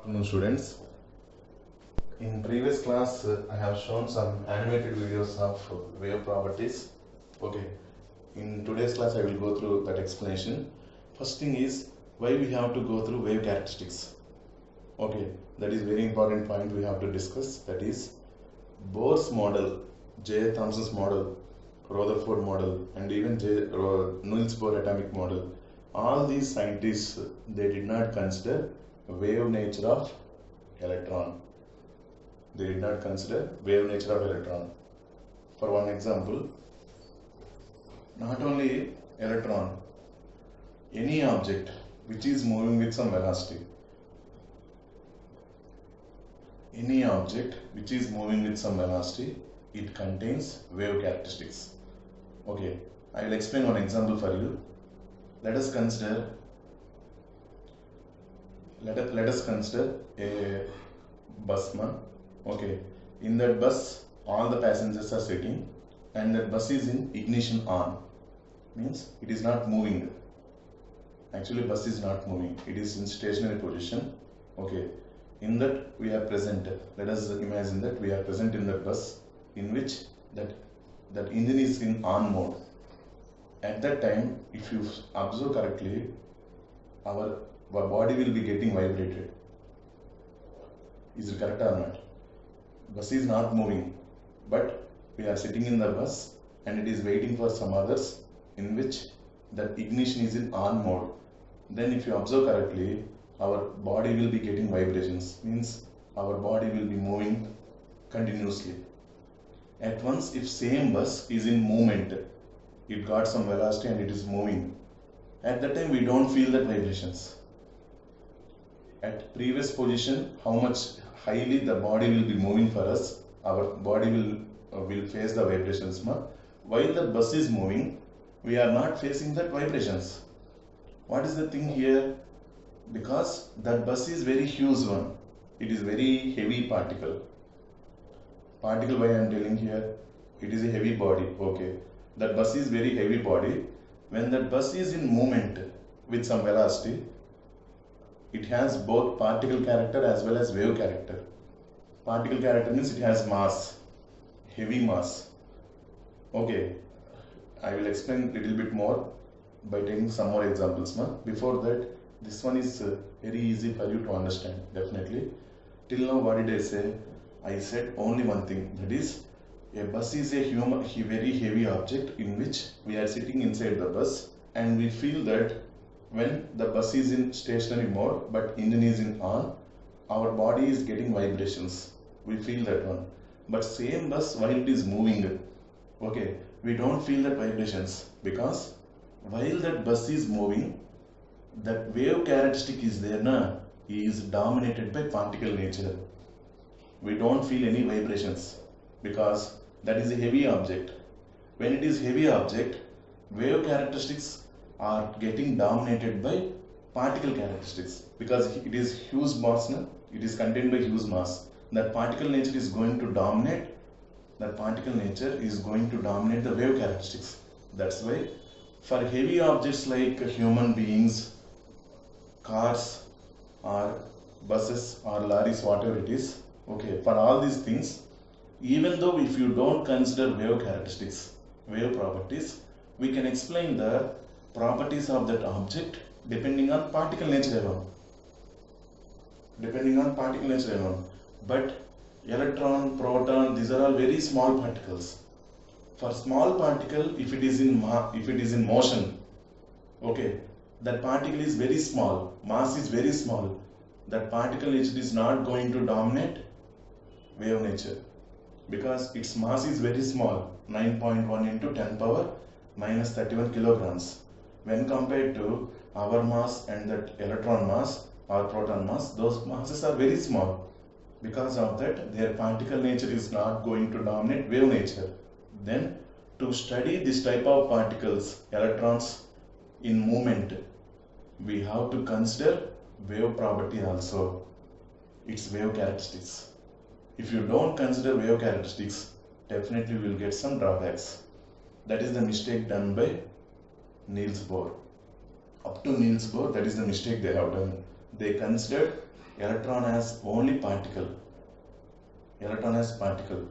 Afternoon, students. In previous class, I have shown some animated videos of wave properties. Okay. In today's class, I will go through that explanation. First thing is why we have to go through wave characteristics. Okay, that is very important point we have to discuss. That is Bohr's model, J. Thomson's model, Rutherford model, and even Niels Bohr atomic model. All these scientists they did not consider wave nature of electron. They did not consider wave nature of electron. For one example, not only electron, any object which is moving with some velocity, it contains wave characteristics. Okay, I will explain one example for you. Let us consider a busman. Okay, in that bus all the passengers are sitting and that bus is in ignition on, means it is not moving. Actually bus is not moving, it is in stationary position. Okay, in that we are present. Let us imagine that we are present in that bus in which that engine is in on mode. At that time, if you observe correctly, our body will be getting vibrated. Is it correct or not? Bus is not moving, but we are sitting in the bus and it is waiting for some others in which that ignition is in on mode. Then if you observe correctly, our body will be getting vibrations, means our body will be moving continuously. At once, if same bus is in movement, it got some velocity and it is moving, at that time we don't feel that vibrations. At previous position, how much highly the body will be moving for us, our body will face the vibrations. While the bus is moving, we are not facing that vibrations. What is the thing here? Because that bus is very huge one, it is very heavy particle. Why I am telling here, it is a heavy body. Okay, that bus is very heavy body. When that bus is in movement with some velocity, it has both particle character as well as wave character. Particle character means it has mass, heavy mass. Okay, I will explain a little bit more by taking some more examples. Before that, this one is very easy for you to understand, definitely. Till now, what did I say? I said only one thing, that is a bus is a very heavy object in which we are sitting inside the bus and we feel that when the bus is in stationary mode but engine is in on, our body is getting vibrations. We feel that one. But same bus while it is moving, okay, we don't feel that vibrations because while that bus is moving, that wave characteristic is there, is dominated by particle nature. We don't feel any vibrations because that is a heavy object. When it is heavy object, wave characteristics are getting dominated by particle characteristics because it is huge mass, it is contained by huge mass. That particle nature is going to dominate. That particle nature is going to dominate the wave characteristics. That's why for heavy objects like human beings, cars or buses or lorries, whatever it is, okay, for all these things, even though if you don't consider wave characteristics, wave properties, we can explain the properties of that object depending on particle nature alone. But electron, proton, these are all very small particles. For small particle, if it is in motion, okay, that particle is very small, mass is very small, that particle nature is not going to dominate wave nature because its mass is very small, 9.1 into 10 power minus 31 kilograms. When compared to our mass and that electron mass or proton mass, those masses are very small. Because of that, their particle nature is not going to dominate wave nature. Then to study this type of particles, electrons in movement, we have to consider wave property also, its wave characteristics. If you don't consider wave characteristics, definitely we will get some drawbacks. That is the mistake done by Niels Bohr. Up to Niels Bohr, that is the mistake they have done. They considered electron has only particle. Electron has particle.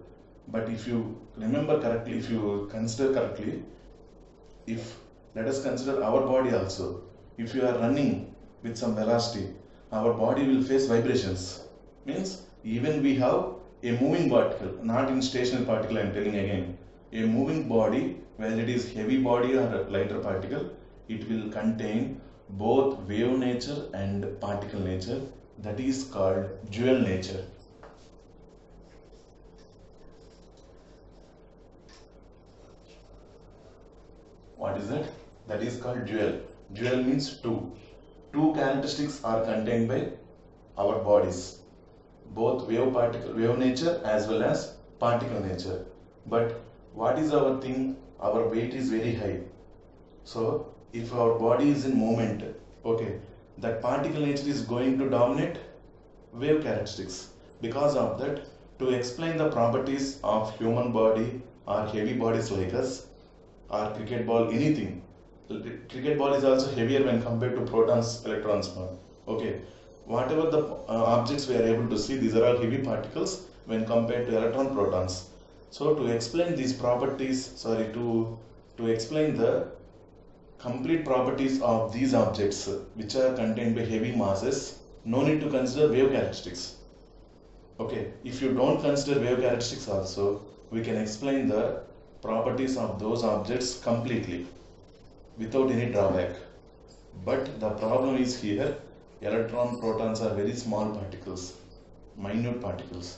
But if you remember correctly, if you consider correctly, if let us consider our body also. If you are running with some velocity, our body will face vibrations. Means even we have a moving particle, not in stationary particle, I am telling again. A moving body, whether it is heavy body or a lighter particle, it will contain both wave nature and particle nature. That is called dual nature. What is that? That is called dual. Dual means two. Two characteristics are contained by our bodies, both wave nature as well as particle nature. But what is our thing? Our weight is very high. So if our body is in movement, okay, that particle nature is going to dominate wave characteristics. Because of that, to explain the properties of human body or heavy bodies like us, or cricket ball, anything. Cricket ball is also heavier when compared to protons, electrons. Okay, whatever the objects we are able to see, these are all heavy particles when compared to electron, protons. So to explain these properties, to explain the complete properties of these objects which are contained by heavy masses, no need to consider wave characteristics. Okay, if you don't consider wave characteristics also, we can explain the properties of those objects completely without any drawback. But the problem is here, electron, protons are very small particles, minute particles.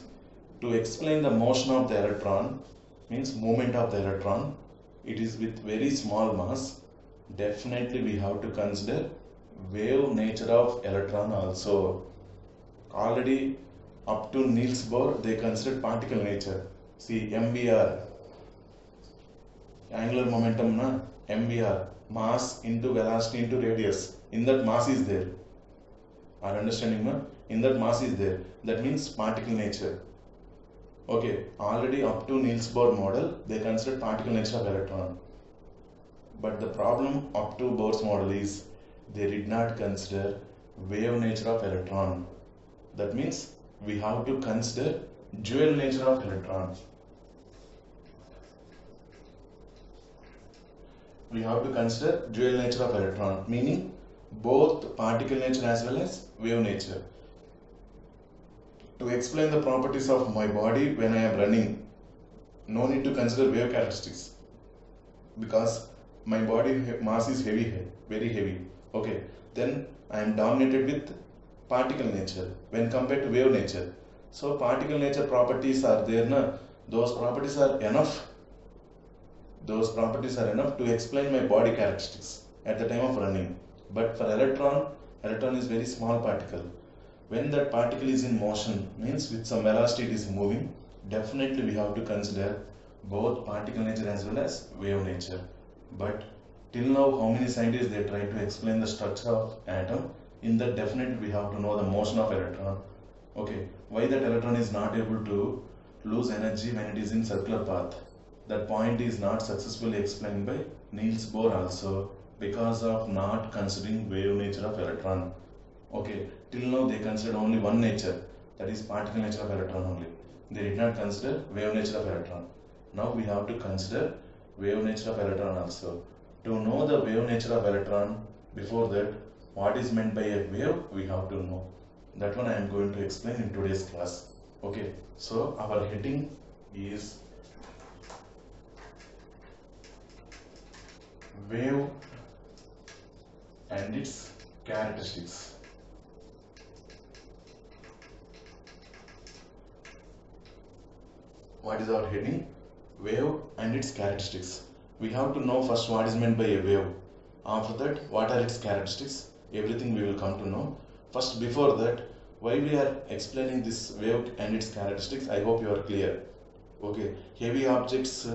To explain the motion of the electron, means movement of the electron, it is with very small mass. Definitely we have to consider wave nature of electron also. Already up to Niels Bohr, they considered particle nature. See, MVR, angular momentum, na? MVR, mass into velocity into radius. In that mass is there. Are understanding, na? In that mass is there. That means particle nature. Okay, already up to Niels Bohr model, they considered particle nature of electron. But the problem up to Bohr's model is they did not consider wave nature of electron. That means we have to consider dual nature of electron. We have to consider dual nature of electron, meaning both particle nature as well as wave nature. To explain the properties of my body when I am running, no need to consider wave characteristics, because my body mass is heavy, very heavy. Okay, then I am dominated with particle nature when compared to wave nature. So particle nature properties are there, na? Those properties are enough. Those properties are enough to explain my body characteristics at the time of running. But for electron, electron is very small particle. When that particle is in motion, means with some velocity it is moving, definitely we have to consider both particle nature as well as wave nature. But till now, how many scientists they try to explain the structure of atom? In that, definitely we have to know the motion of electron. Okay, why that electron is not able to lose energy when it is in circular path? That point is not successfully explained by Niels Bohr also, because of not considering wave nature of electron. Okay, till now they considered only one nature, that is particle nature of electron only. They did not consider wave nature of electron. Now we have to consider wave nature of electron also. To know the wave nature of electron, before that, what is meant by a wave, we have to know. That one I am going to explain in today's class. Okay, so our heading is wave and its characteristics. What is our heading? Wave and its characteristics. We have to know first what is meant by a wave. After that, what are its characteristics? Everything we will come to know. First, before that, why we are explaining this wave and its characteristics, I hope you are clear. Okay, heavy objects,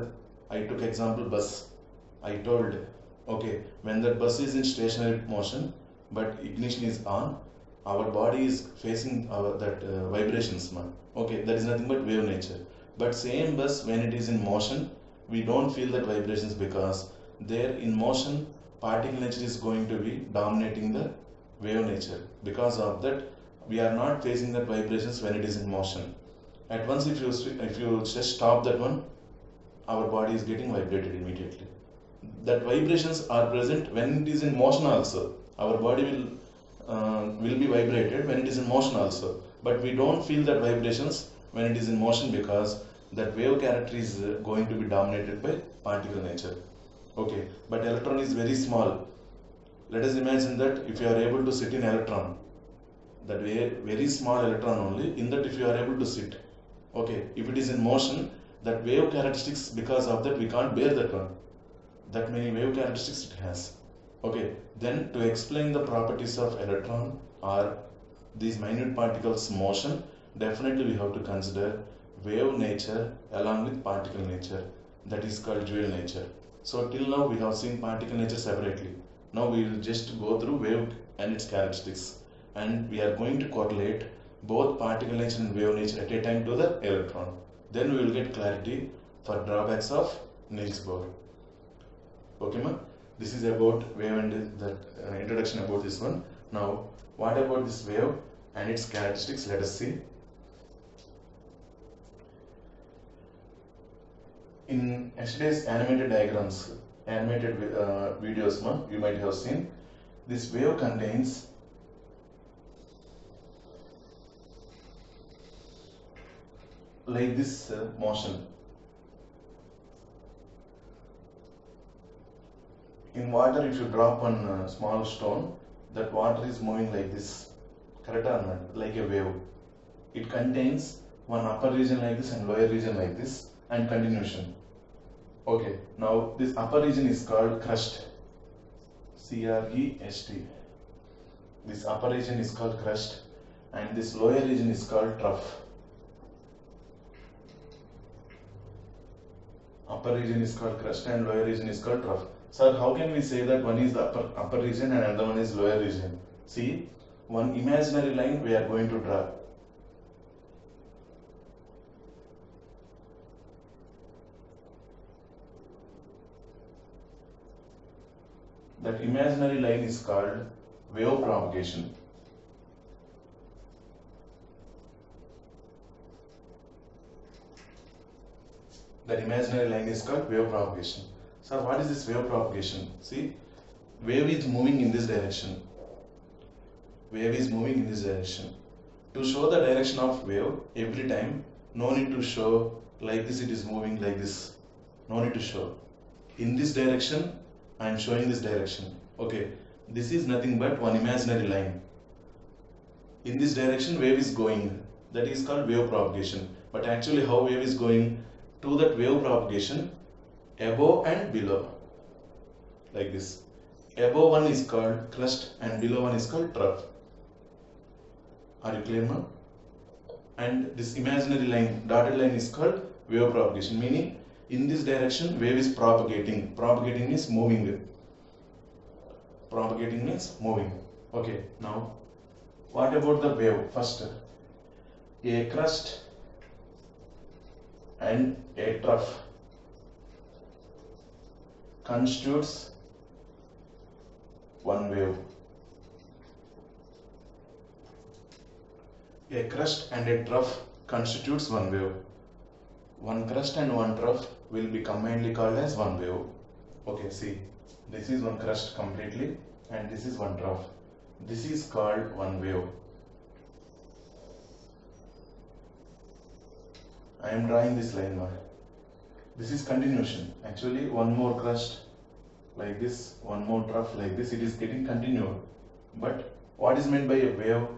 I took example bus. I told, okay, when that bus is in stationary motion, but ignition is on, our body is facing vibrations. Okay, that is nothing but wave nature. But same bus, when it is in motion, we don't feel that vibrations, because there in motion, particle nature is going to be dominating the wave nature. Because of that, we are not facing that vibrations when it is in motion. At once, if you just stop that one, our body is getting vibrated immediately. That vibrations are present when it is in motion also. Our body will be vibrated when it is in motion also, but we don't feel that vibrations when it is in motion because that wave character is going to be dominated by particle nature. Okay, but electron is very small. Let us imagine that if you are able to sit in electron, that very small electron only, in that if you are able to sit, okay, if it is in motion, that wave characteristics, because of that we can't bear that one, that many wave characteristics it has. Okay, then to explain the properties of electron or these minute particles motion, definitely we have to consider wave nature along with particle nature, that is called dual nature. So till now we have seen particle nature separately. Now we will just go through wave and its characteristics, and we are going to correlate both particle nature and wave nature at a time to the electron. Then we will get clarity for drawbacks of Niels Bohr. Okay, ma? This is about wave and the introduction about this one. Now, what about this wave and its characteristics? Let us see. In yesterday's animated diagrams, animated videos, you might have seen, this wave contains like this motion. In water, if you drop one small stone, that water is moving like this, correct or not? Like a wave. It contains one upper region like this and lower region like this, and continuation. Okay, now this upper region is called crust, C-R-E-S-T. This upper region is called crust, and this lower region is called trough. Upper region is called crust and lower region is called trough. Sir, how can we say that one is the upper region and another one is lower region? See, one imaginary line we are going to draw. That imaginary line is called wave propagation. That imaginary line is called wave propagation. So what is this wave propagation? See, wave is moving in this direction. Wave is moving in this direction. To show the direction of wave every time, no need to show like this, it is moving like this. No need to show. In this direction, I am showing this direction. Okay, this is nothing but one imaginary line. In this direction, wave is going. That is called wave propagation. But actually, how wave is going to that wave propagation? Above and below. Like this. Above one is called crust and below one is called trough. Are you clear now? And this imaginary line, dotted line is called wave propagation, meaning in this direction wave is propagating. Propagating means moving. Propagating means moving. Okay, now what about the wave? First, a crust and a trough constitutes one wave. A crust and a trough constitutes one wave. One crust and one trough will be combinedly called as one wave. Okay, see, this is one crust completely and this is one trough. This is called one wave. I am drawing this line now. This is continuation. Actually, one more crust like this, one more trough like this, it is getting continued. But what is meant by a wave?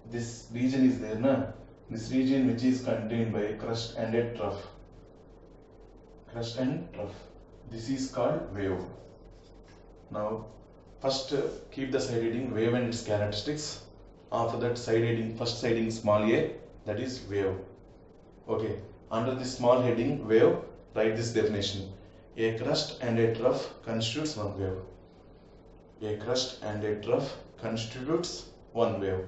This region is there, na? This region which is contained by a crust and a trough. Crust and trough. This is called wave. Now, first keep the side heading wave and its characteristics. After that, side heading, first side heading small a, that is wave. Okay, under this small heading wave, write this definition. A crust and a trough constitutes one wave. A crust and a trough constitutes one wave.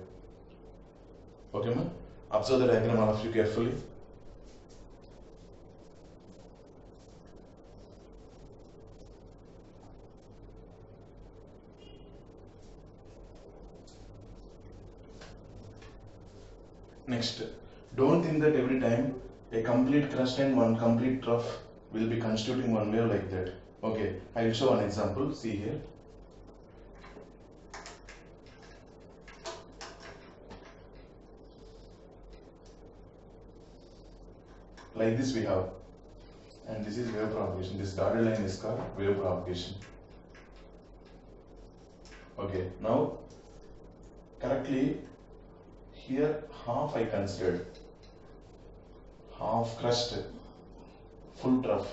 Okay, man? Observe the diagram, all of you, carefully. Next, don't think that every time a complete crust and one complete trough will be constituting one wave like that. Okay, I will show an example. See here. Like this we have, and this is wave propagation. This dotted line is called wave propagation. Okay, now correctly here half I considered, half crust, full trough.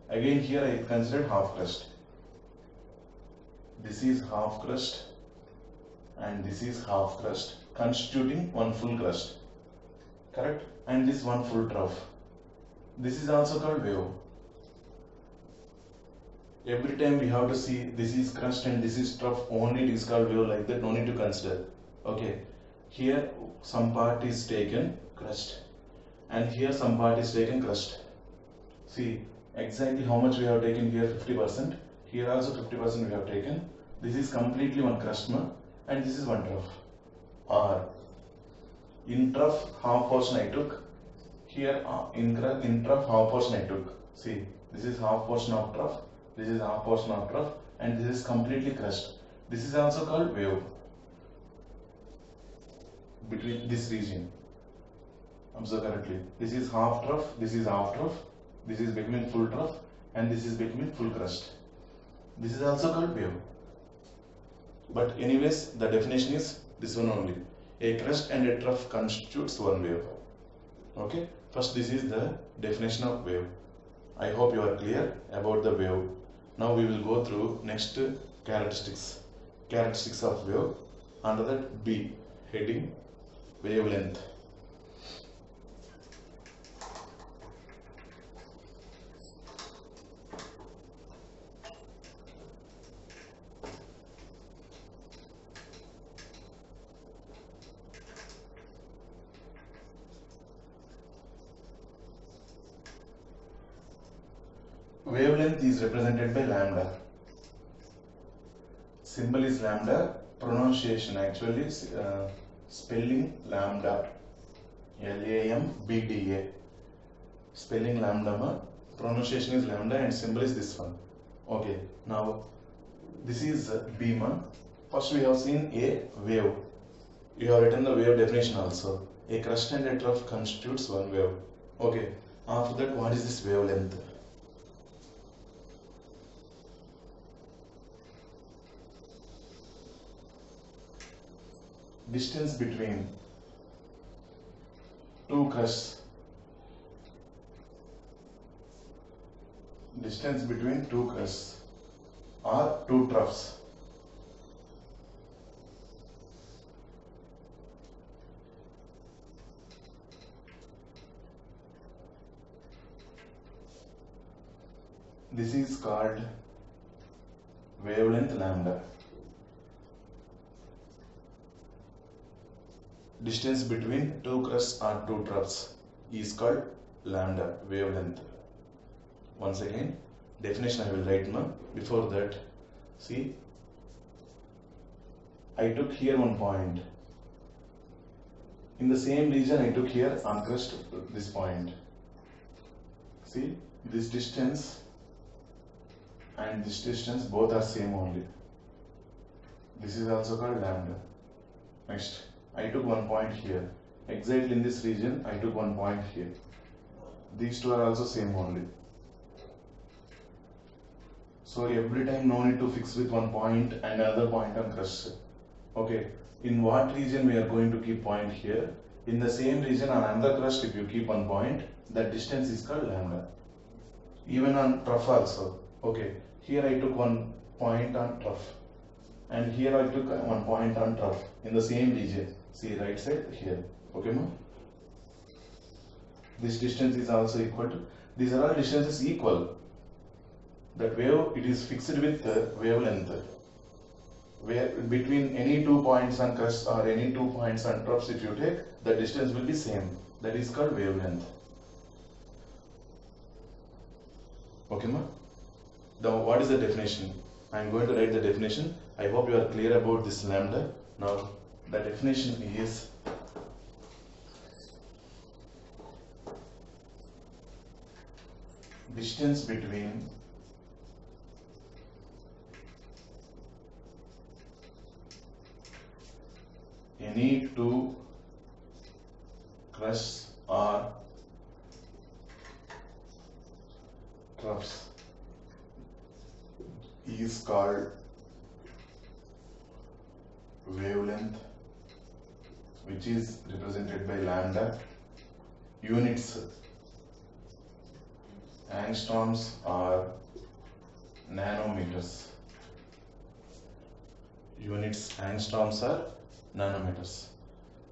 Again here I considered half crust. This is half crust and this is half crust constituting one full crust, correct? And this one full trough. This is also called wave. Every time we have to see this is crust and this is trough, only it is called wave like that, no need to consider. Okay, here some part is taken crust and here some part is taken crust. See exactly how much we have taken here, 50%. Here also 50% we have taken. This is completely one crust and this is one trough. Or in trough half portion I took. Here in trough half portion I took. See, this is half portion of trough, this is half portion of trough, and this is completely crust. This is also called wave between this region. Observe correctly. This is half trough, this is half trough, this is between full trough, and this is between full crust. This is also called wave. But anyways, the definition is this one only. A crust and a trough constitutes one wave. Okay, first this is the definition of wave. I hope you are clear about the wave. Now we will go through next characteristics of wave. Under that, B, heading wavelength. Wavelength is represented by lambda. Symbol is lambda. Pronunciation actually spelling lambda. LAMBDA. Spelling lambda. Pronunciation is lambda and symbol is this one. Okay. Now this is B. First we have seen a wave. You have written the wave definition also. A crust and a trough constitutes one wave. Okay. After that, what is this wavelength? Distance between two crusts. Distance between two crusts or two troughs. This is called wavelength lambda. Distance between two crusts or two troughs is called lambda, wavelength. Once again, definition I will write now. Before that, see, I took here one point. In the same region, I took here on crust this point. See, this distance and this distance both are same only. This is also called lambda. Next, I took one point here. Exactly in this region, I took one point here. These two are also same only. So every time no need to fix with one point and another point on crust. Okay, in what region we are going to keep point here? In the same region on another crust, if you keep one point, that distance is called lambda. Even on trough also. Okay, here I took one point on trough. And here I took one point on trough in the same region. See, right side here. Okay, no? This distance is also equal to. These are all distances equal. That wave, it is fixed with wavelength. Where between any 2 points on crust or any 2 points on troughs, if you take, the distance will be same. That is called wavelength. Okay, ma? Now, what is the definition? I am going to write the definition. I hope you are clear about this lambda. Now, the definition is distance between any two crusts or troughs is called wavelength, which is represented by lambda. Units angstroms or nanometers. Units angstroms or nanometers.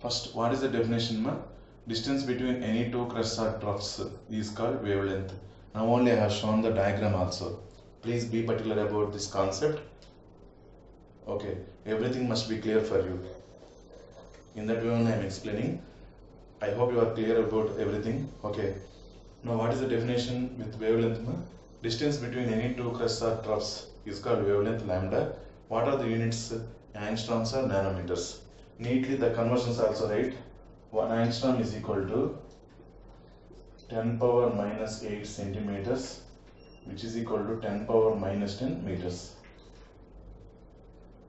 First, what is the definition? Distance between any two crusts or troughs is called wavelength. Now only I have shown the diagram also. Please be particular about this concept. Okay, everything must be clear for you. In that way only I am explaining. I hope you are clear about everything. Okay. Now what is the definition with wavelength? Distance between any two crusts or troughs is called wavelength lambda. What are the units? Angstroms or nanometers. Neatly the conversions also write. 1 angstrom is equal to 10 power minus 8 centimeters, which is equal to 10 power minus 10 meters.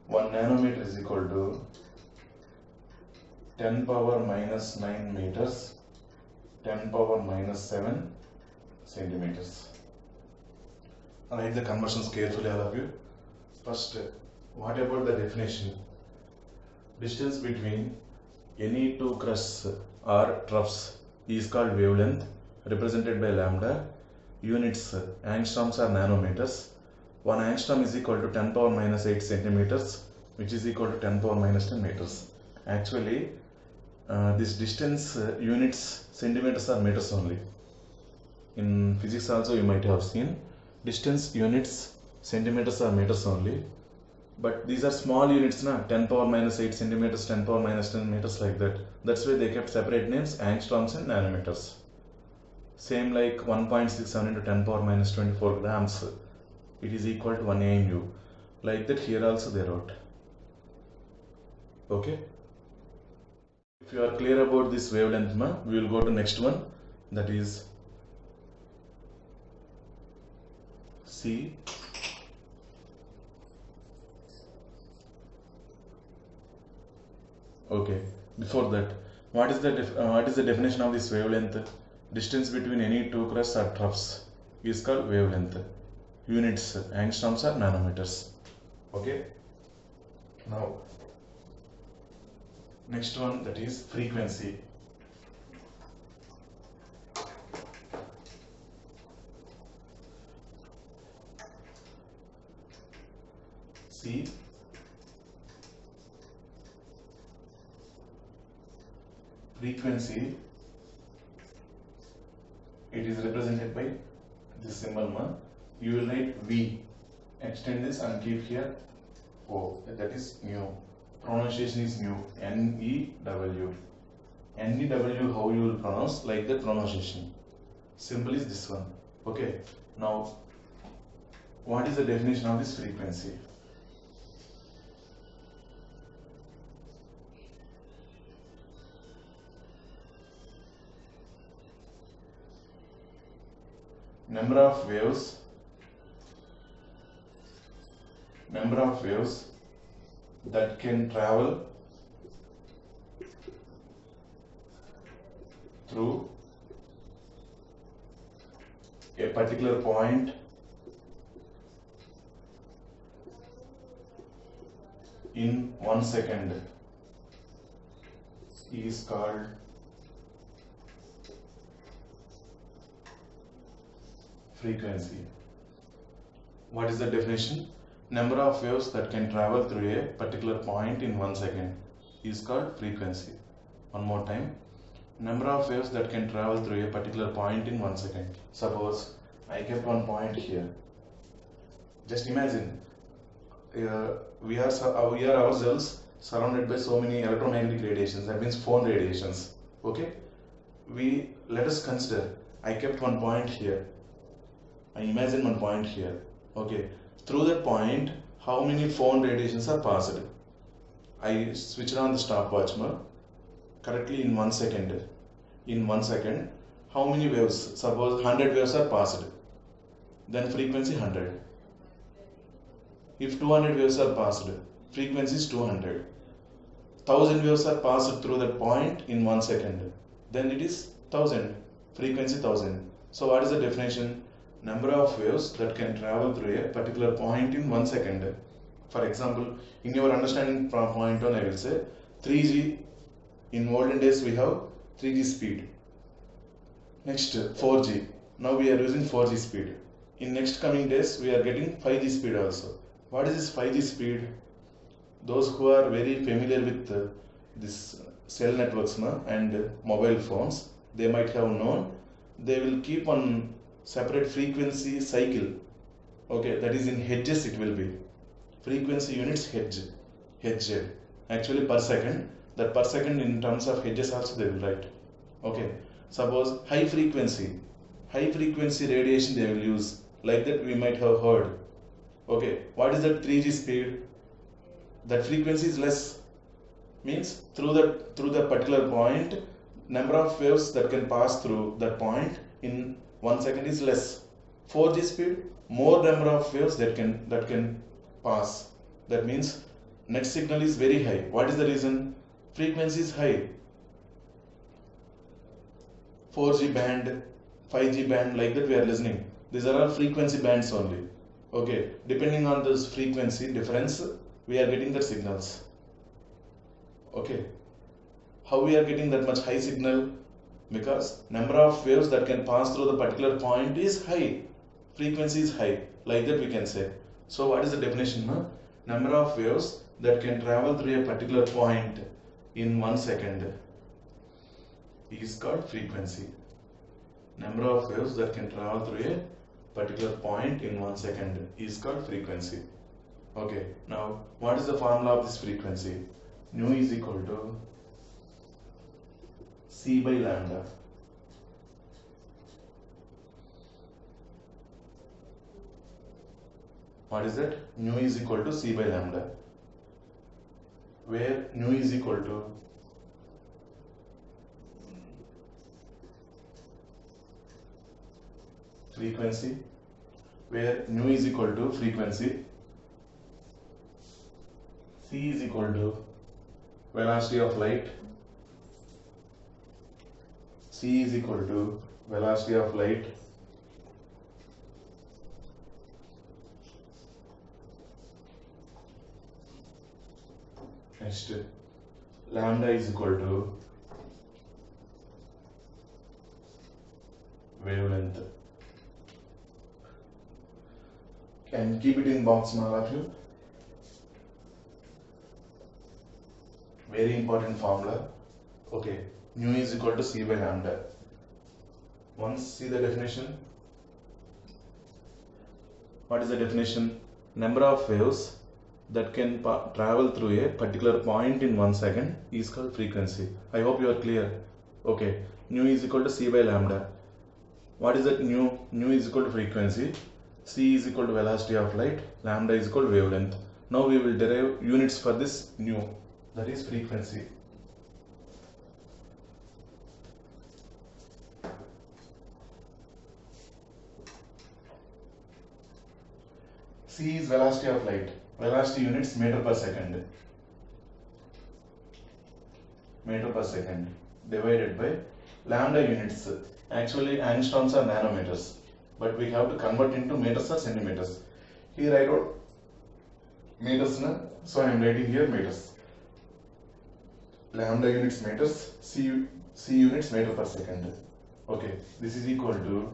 1 nanometer is equal to 10 power minus 9 meters, 10 power minus 7 centimeters. Write the conversions carefully, all of you. First, what about the definition? Distance between any two crusts or troughs is called wavelength, represented by lambda. Units angstroms or nanometers. 1 angstrom is equal to 10 power minus 8 centimeters, which is equal to 10 power minus 10 meters. Actually, this distance units centimeters or meters only. In physics also you might have seen distance units centimeters or meters only. But these are small units, 10 power minus 8 centimeters, 10 power minus 10 meters, like that. That's why they kept separate names, angstroms and nanometers. Same like 1.67 into 10 power minus 24 grams. It is equal to 1 AMU. Like that here also they wrote. Okay. If you are clear about this wavelength, we will go to next one. That is C. Okay, before that, what is the definition of this wavelength? Distance between any two crusts or troughs is called wavelength. Units angstroms or nanometers. Okay. Now, next one, that is frequency. C. Frequency, it is represented by this symbol. You will write V, extend this and keep here O, that is mu. Pronunciation is mu, N-E-W. N-E-W, how you will pronounce, like that pronunciation. Symbol is this one. Okay, now what is the definition of this frequency? Number of waves that can travel through a particular point in 1 second is called frequency. What is the definition? Number of waves that can travel through a particular point in 1 second is called frequency. One more time. Number of waves that can travel through a particular point in 1 second. Suppose I kept one point here. Just imagine, we are ourselves surrounded by so many electromagnetic radiations. That means phone radiations. Okay. Let us consider I kept one point here. I imagine one point here. Okay. Through that point, how many phone radiations are passed? I switched on the stopwatch correctly in 1 second. In 1 second, how many waves? Suppose 100 waves are passed. then frequency 100. If 200 waves are passed, frequency is 200. 1000 waves are passed through that point in 1 second, then it is 1000, frequency 1000. So what is the definition? Number of waves that can travel through a particular point in 1 second. For example, in your understanding from point 1, I will say 3G. In olden days we have 3G speed. Next 4G. Now we are using 4G speed. In next coming days we are getting 5G speed also. What is this 5G speed? Those who are very familiar with this cell networks and mobile phones, they might have known they will keep on separate frequency cycle. Okay, that is in hertz it will be. Frequency units hertz. Actually per second. That per second in terms of hertz also they will write. Okay. Suppose high frequency radiation they will use. Like that we might have heard. Okay. What is that 3G speed? That frequency is less. Means through the particular point, number of waves that can pass through that point in 1 second is less. 4G speed, more number of waves that can pass. That means net signal is very high. What is the reason? Frequency is high. 4G band, 5G band, like that we are listening. These are all frequency bands only. Okay, depending on this frequency difference, we are getting the signals. Okay, how we are getting that much high signal? Because number of waves that can pass through the particular point is high, frequency is high, like that we can say. So what is the definition? Number of waves that can travel through a particular point in 1 second is called frequency. Number of waves that can travel through a particular point in 1 second is called frequency. Okay, now what is the formula of this frequency? Nu is equal to C by lambda. What is that? Nu is equal to C by lambda, where nu is equal to frequency, where nu is equal to frequency, C is equal to velocity of light, C is equal to velocity of light, next lambda is equal to wavelength. Can keep it in box, all of you. Very important formula. Okay, nu is equal to C by lambda. Once see the definition. What is the definition? Number of waves that can travel through a particular point in 1 second is called frequency. I hope you are clear. Okay, nu is equal to C by lambda. What is that nu? Nu is equal to frequency, C is equal to velocity of light, lambda is equal to wavelength. Now we will derive units for this nu, that is frequency. C is velocity of light. Velocity units meter per second. Meter per second divided by lambda units. Actually, angstroms are nanometers, but we have to convert into meters or centimeters. Here I wrote meters, so I am writing here meters. Lambda units meters, C units meter per second. Okay, this is equal to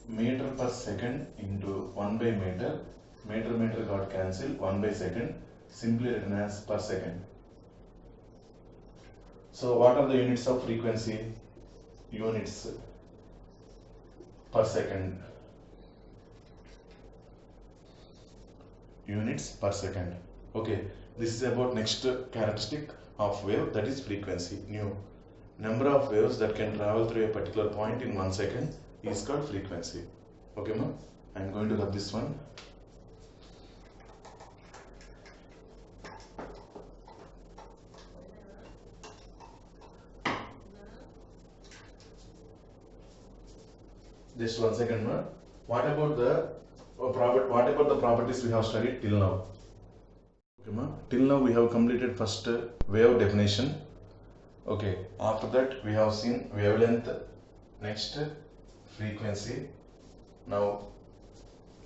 meter per second into 1 by meter. Meter got cancelled, 1 by second, simply written as per second. So what are the units of frequency? Units per second. Units per second. Okay, this is about next characteristic of wave, that is frequency, nu. Number of waves that can travel through a particular point in 1 second is called frequency. Okay, ma? I am going to rub this one. Just 1 second, ma. What about the What about the properties we have studied till now? Okay, ma? Till now we have completed first wave definition. Okay, after that we have seen wavelength, next frequency, now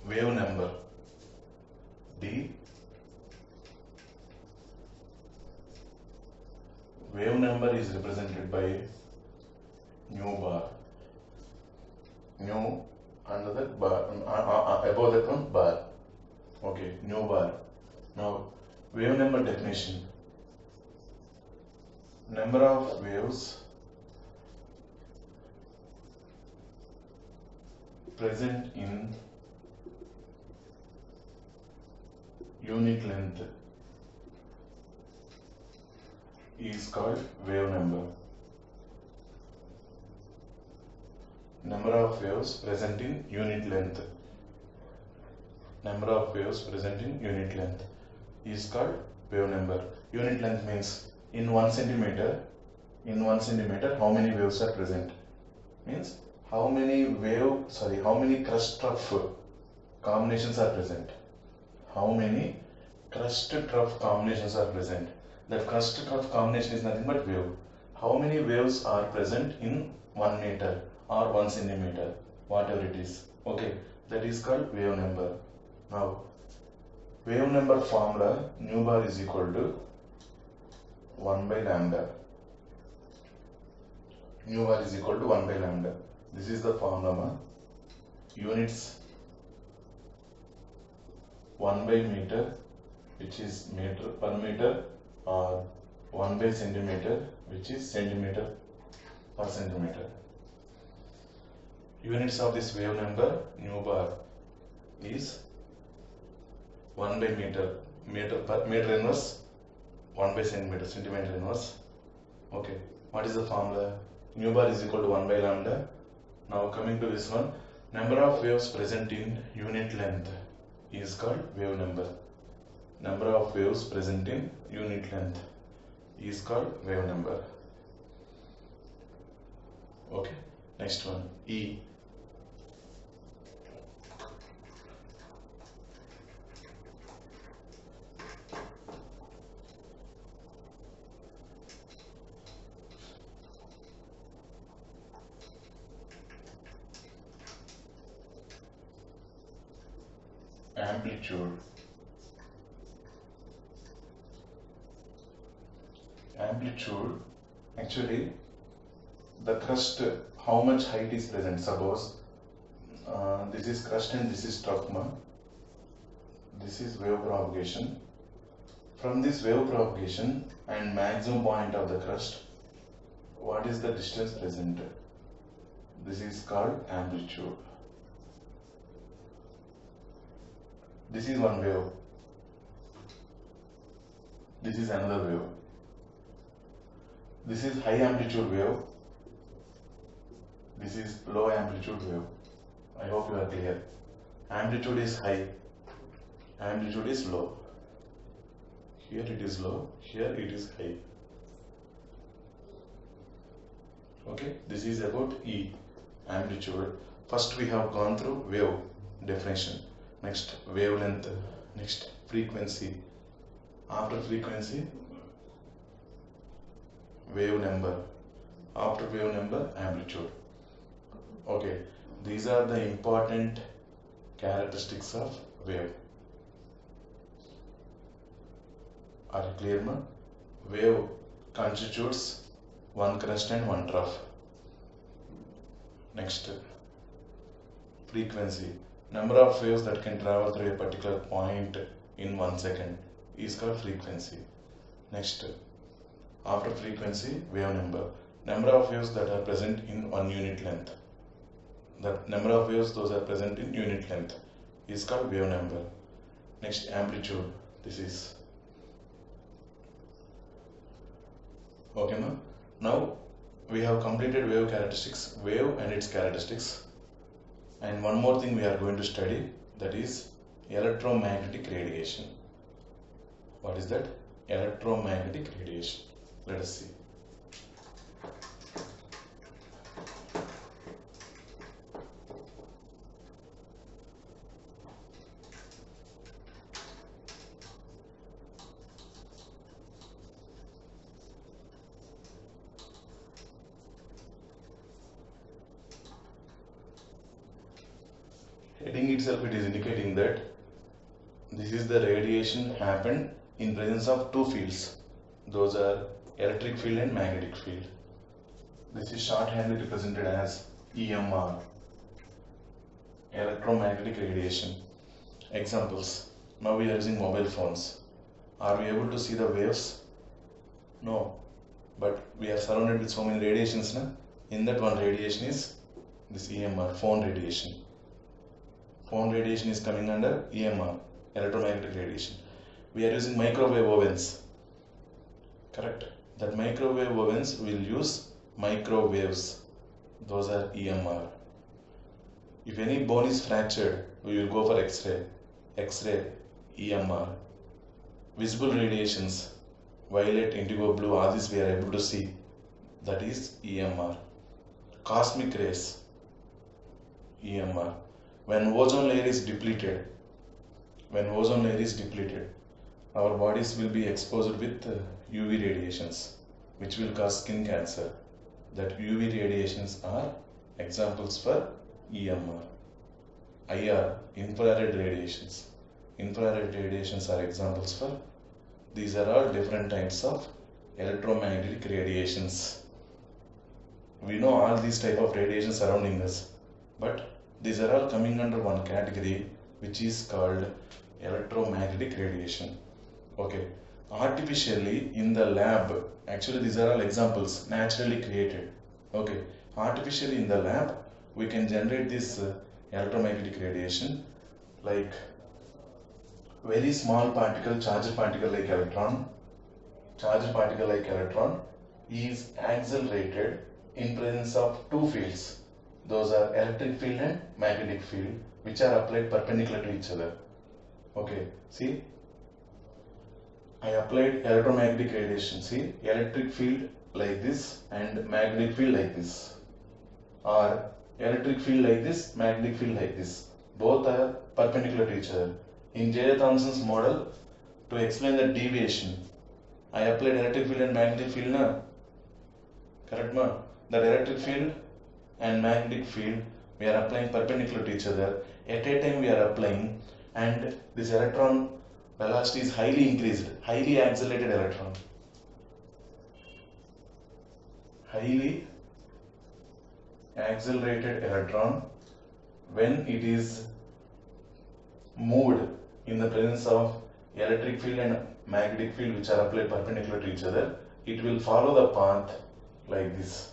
wave number D. Wave number is represented by nu bar. Nu under that bar, above that one bar. Okay, nu bar. Now wave number definition. Number of waves present in unit length is called wave number. Number of waves present in unit length. Number of waves present in unit length is called wave number. Unit length means in 1 centimeter. In 1 centimeter, how many waves are present? Means how many crust trough combinations are present. How many crust trough combinations are present? That crust trough combination is nothing but wave. How many waves are present in 1 meter or 1 centimeter, whatever it is? Okay, that is called wave number. Now, wave number formula, nu bar is equal to 1 by lambda. Nu bar is equal to 1 by lambda. This is the formula. Units 1 by meter, which is meter per meter, or 1 by centimeter, which is centimeter per centimeter. Units of this wave number, nu bar, is 1 by meter, meter inverse, 1 by centimeter, centimeter inverse. Okay, what is the formula? Nu bar is equal to 1 by lambda. Now coming to this one, number of waves present in unit length is called wave number. Number of waves present in unit length is called wave number. Okay, next one, E. Amplitude. Amplitude, actually the crust, how much height is present. Suppose this is crust and this is trough. This is wave propagation. From this wave propagation and maximum point of the crust, what is the distance present? This is called amplitude. This is one wave. This is another wave. This is high amplitude wave. This is low amplitude wave. I hope you are clear. Amplitude is high. Amplitude is low. Here it is low. Here it is high. Okay. This is about E, amplitude. First we have gone through wave definition. Next wavelength. Next frequency. After frequency, wave number. After wave number, amplitude. Okay, these are the important characteristics of wave. Are you clear, ma? Wave constitutes one crest and one trough. Next, frequency. Number of waves that can travel through a particular point in 1 second is called frequency. Next, after frequency, wave number. Number of waves that are present in 1 unit length. The number of waves those are present in unit length is called wave number. Next, amplitude. This is okay, ma? Now we have completed wave characteristics, wave and its characteristics. And one more thing we are going to study, that is electromagnetic radiation. What is that? Electromagnetic radiation. Let us see. itself it is indicating that this is the radiation happened in presence of two fields. Those are electric field and magnetic field. This is shorthandly represented as EMR, electromagnetic radiation. Examples. Now we are using mobile phones. Are we able to see the waves? No. But we are surrounded with so many radiations. Na? In that one radiation is this EMR, phone radiation. Phone radiation is coming under EMR, electromagnetic radiation. We are using microwave ovens. Correct? That microwave ovens will use microwaves. Those are EMR. If any bone is fractured, we will go for X-ray. X-ray, EMR. Visible radiations, violet, indigo, blue, all this we are able to see. That is EMR. Cosmic rays, EMR. When ozone layer is depleted, our bodies will be exposed with UV radiations, which will cause skin cancer. That UV radiations are examples for EMR. IR, infrared radiations. Infrared radiations are examples for. These are all different types of electromagnetic radiations. We know all these type of radiations surrounding us, but these are all coming under one category, which is called electromagnetic radiation. Okay. Artificially in the lab, actually these are all examples naturally created. Okay. Artificially in the lab, we can generate this electromagnetic radiation like very small particle, charged particle like electron. Charged particle like electron is accelerated in presence of two fields. Those are electric field and magnetic field, which are applied perpendicular to each other. Okay, see, I applied electromagnetic radiation. See, electric field like this and magnetic field like this, or electric field like this, magnetic field like this. Both are perpendicular to each other. In J. Thomson's model, to explain the deviation, I applied electric field and magnetic field. Na? Correct, ma? That electric field and magnetic field we are applying perpendicular to each other. At a time we are applying, and this electron velocity is highly increased, highly accelerated electron. Highly accelerated electron, when it is moved in the presence of electric field and magnetic field which are applied perpendicular to each other, it will follow the path like this.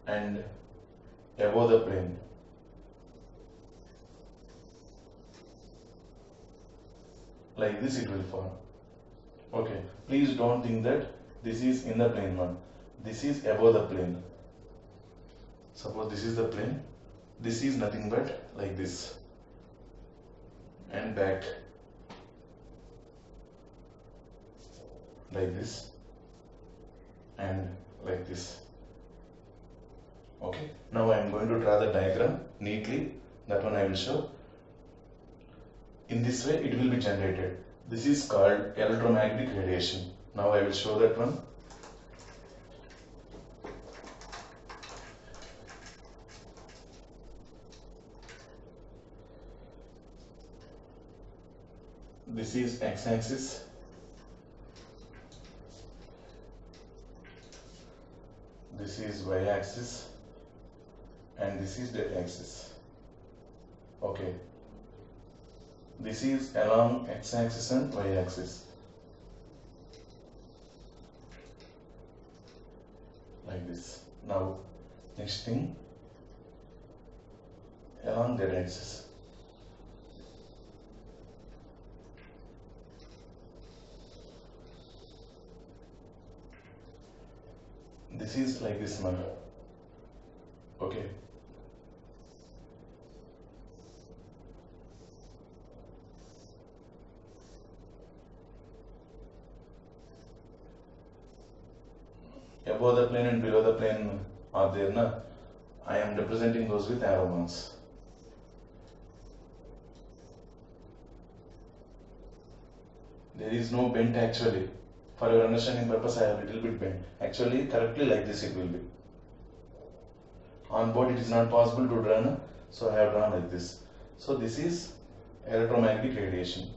And above the plane. Like this it will fall. Okay, please don't think that this is in the plane one. This is above the plane. Suppose this is the plane. This is nothing but like this. And back. Like this. And like this. Okay, now I am going to draw the diagram neatly. That one I will show. In this way it will be generated. This is called electromagnetic radiation. Now I will show that one. This is x-axis. This is y-axis. And this is the axis. Okay. This is along x-axis and y-axis. Like this. Now, next thing, along that axis. This is like this one. Okay. Above the plane and below the plane are there, na? I am representing those with arrow marks. There is no bend actually. For your understanding purpose, I have a little bit bent. Actually, correctly like this it will be. On board it is not possible to draw, na? So I have drawn like this. So this is electromagnetic radiation.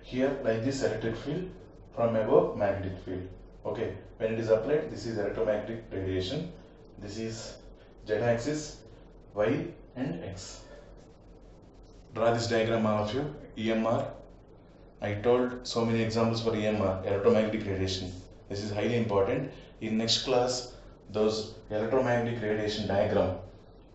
Here like this electric field, from above magnetic field. Okay, when it is applied, this is electromagnetic radiation. This is z axis, y and x. Draw this diagram all of you. EMR. I told so many examples for EMR, electromagnetic radiation. This is highly important. In next class, those electromagnetic radiation diagram,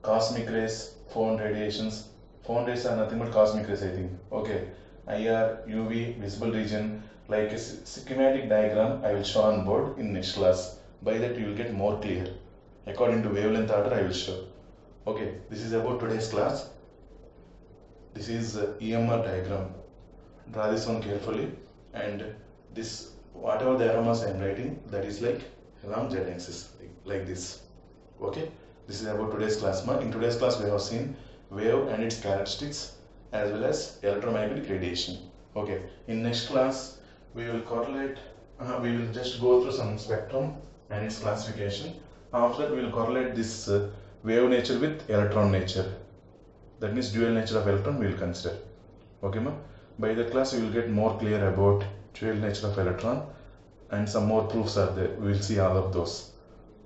cosmic rays, phone radiations. Phone rays are nothing but cosmic rays, I think. Okay. IR, UV, visible region, like a schematic diagram I will show on board in next class. By that you will get more clear. According to wavelength order I will show. Okay, this is about today's class. This is EMR diagram. Draw this one carefully, and this whatever the aromas I am writing, that is like along z axis, like this. Okay, this is about today's class. In today's class we have seen wave and its characteristics as well as electromagnetic radiation. Okay, in next class we will correlate, we will just go through some spectrum and its classification. After that we will correlate this wave nature with electron nature. That means dual nature of electron we will consider. Okay, ma? By that class you will get more clear about dual nature of electron, and some more proofs are there. We will see all of those.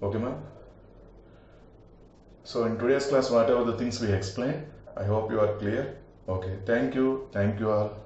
Okay, ma? So in today's class, whatever the things we explained, I hope you are clear. Okay, thank you all.